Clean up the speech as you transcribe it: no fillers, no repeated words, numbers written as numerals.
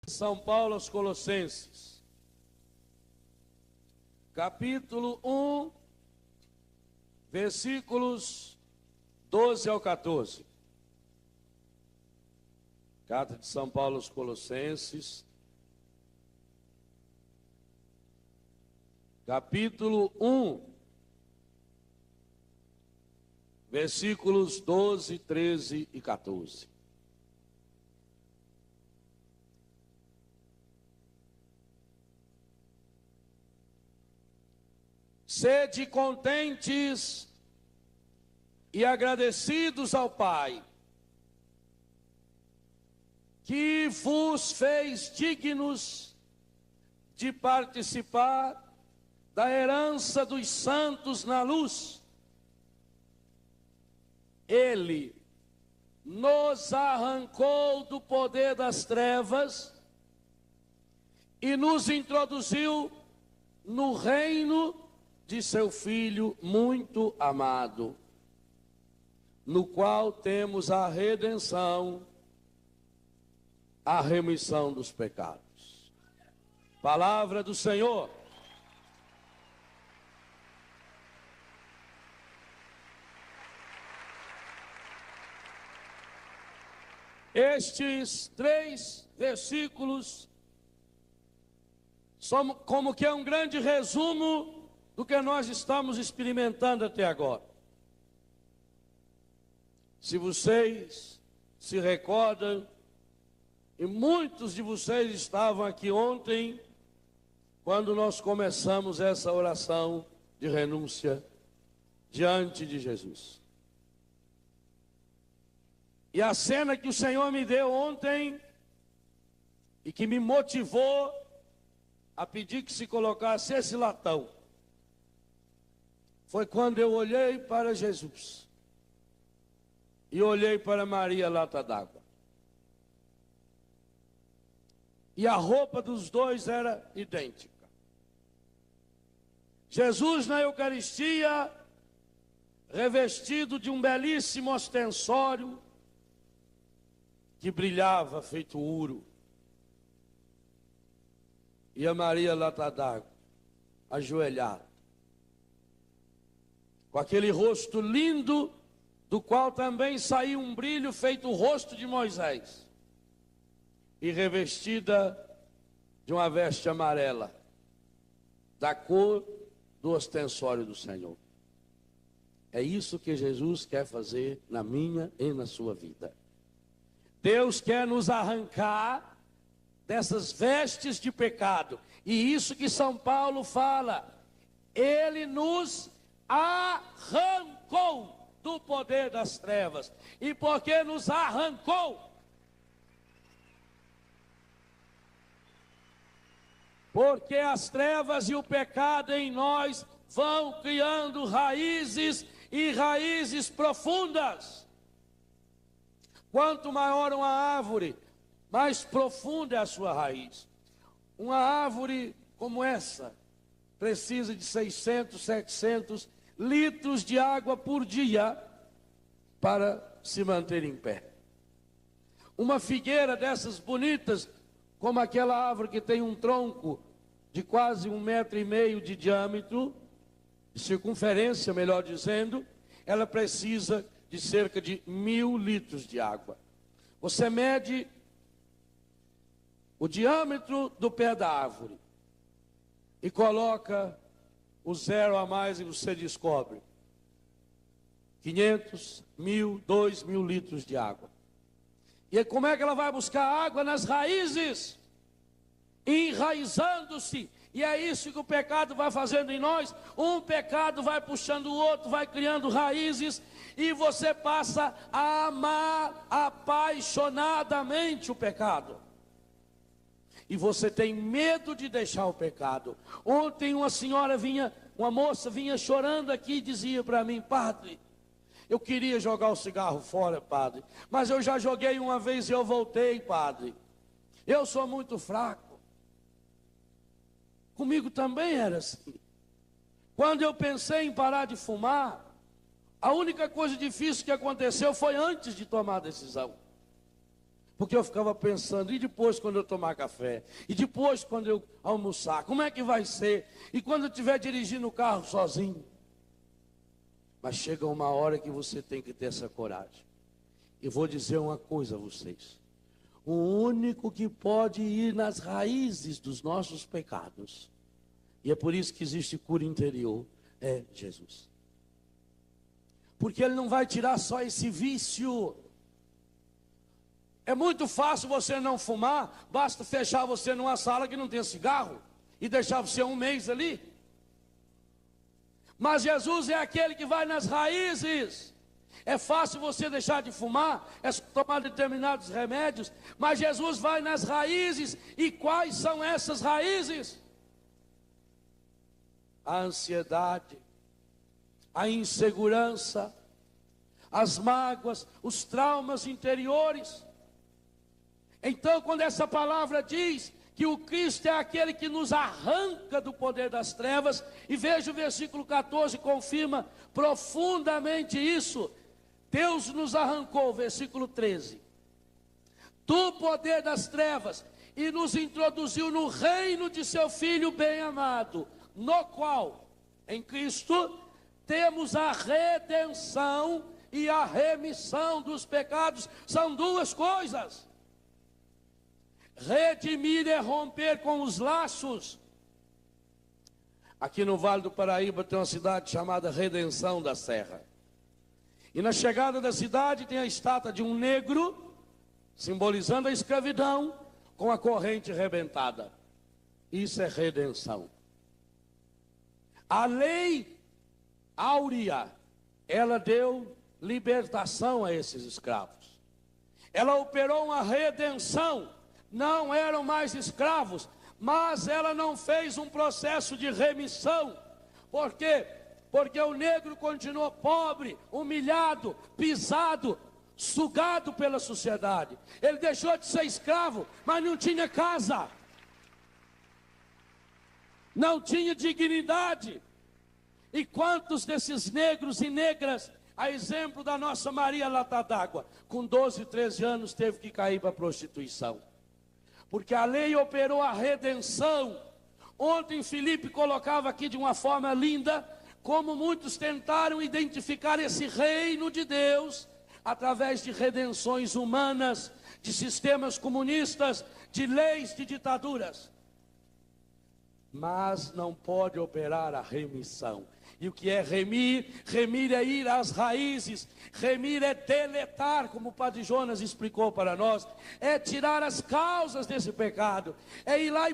São Paulo aos Colossenses, capítulo 1, versículos 12 ao 14. Carta de São Paulo aos Colossenses, capítulo 1, versículos 12, 13 e 14. Sede contentes e agradecidos ao Pai, que vos fez dignos de participar da herança dos santos na luz. Ele nos arrancou do poder das trevas e nos introduziu no reino de seu Filho muito amado, no qual temos a redenção, a remissão dos pecados. Palavra do Senhor. Estes 3 versículos são como que é um grande resumo do que nós estamos experimentando até agora. Se vocês se recordam, e muitos de vocês estavam aqui ontem, quando nós começamos essa oração de renúncia diante de Jesus. E a cena que o Senhor me deu ontem, e que me motivou a pedir que se colocasse esse latão, foi quando eu olhei para Jesus e olhei para Maria lata d'água. E a roupa dos dois era idêntica. Jesus na Eucaristia, revestido de um belíssimo ostensório que brilhava feito ouro. E a Maria lata d'água, ajoelhada, com aquele rosto lindo, do qual também saiu um brilho feito o rosto de Moisés, e revestida de uma veste amarela, da cor do ostensório do Senhor. É isso que Jesus quer fazer na minha e na sua vida. Deus quer nos arrancar dessas vestes de pecado, e isso que São Paulo fala, Ele nos arrancou do poder das trevas. E porque nos arrancou, porque as trevas e o pecado em nós vão criando raízes, e raízes profundas. Quanto maior uma árvore, mais profunda é a sua raiz. Uma árvore como essa precisa de 600, 700 litros de água por dia para se manter em pé. Uma figueira dessas bonitas, como aquela árvore que tem um tronco de quase 1,5 metro de diâmetro, de circunferência, melhor dizendo, ela precisa de cerca de 1.000 litros de água. Você mede o diâmetro do pé da árvore e coloca o 0 a mais, e você descobre 500, 1.000, 2.000 litros de água. E aí, como é que ela vai buscar água? Nas raízes, enraizando-se. E é isso que o pecado vai fazendo em nós. Um pecado vai puxando o outro, vai criando raízes, e você passa a amar apaixonadamente o pecado. E você tem medo de deixar o pecado. Ontem uma moça vinha chorando aqui e dizia para mim: padre, eu queria jogar o cigarro fora, padre, mas eu já joguei uma vez e eu voltei, padre. Eu sou muito fraco. Comigo também era assim. Quando eu pensei em parar de fumar, a única coisa difícil que aconteceu foi antes de tomar a decisão. Porque eu ficava pensando, e depois quando eu tomar café? E depois quando eu almoçar? Como é que vai ser? E quando eu estiver dirigindo o carro sozinho? Mas chega uma hora que você tem que ter essa coragem. E vou dizer uma coisa a vocês. O único que pode ir nas raízes dos nossos pecados, e é por isso que existe cura interior, é Jesus. Porque Ele não vai tirar só esse vício. É muito fácil você não fumar, basta fechar você numa sala que não tem cigarro e deixar você um mês ali. Mas Jesus é aquele que vai nas raízes. É fácil você deixar de fumar, é só tomar determinados remédios, mas Jesus vai nas raízes. E quais são essas raízes? A ansiedade, a insegurança, as mágoas, os traumas interiores. Então, quando essa palavra diz que o Cristo é aquele que nos arranca do poder das trevas, e veja o versículo 14, confirma profundamente isso. Deus nos arrancou, versículo 13, do poder das trevas, e nos introduziu no reino de seu Filho bem-amado, no qual, em Cristo, temos a redenção e a remissão dos pecados. São duas coisas. Redimir é romper com os laços. Aqui no Vale do Paraíba tem uma cidade chamada Redenção da Serra. E na chegada da cidade tem a estátua de um negro, simbolizando a escravidão, com a corrente rebentada. Isso é redenção. A lei áurea, ela deu libertação a esses escravos. Ela operou uma redenção. Não eram mais escravos, mas ela não fez um processo de remissão. Por quê? Porque o negro continuou pobre, humilhado, pisado, sugado pela sociedade. Ele deixou de ser escravo, mas não tinha casa, não tinha dignidade. E quantos desses negros e negras, a exemplo da nossa Maria Lata d'Água, com 12, 13 anos teve que cair para a prostituição? Porque a lei operou a redenção. Ontem Felipe colocava aqui de uma forma linda, como muitos tentaram identificar esse reino de Deus, através de redenções humanas, de sistemas comunistas, de leis, de ditaduras. Mas não pode operar a remissão. E o que é remir? Remir é ir às raízes. Remir é deletar, como o Padre Jonas explicou para nós. É tirar as causas desse pecado. É ir lá e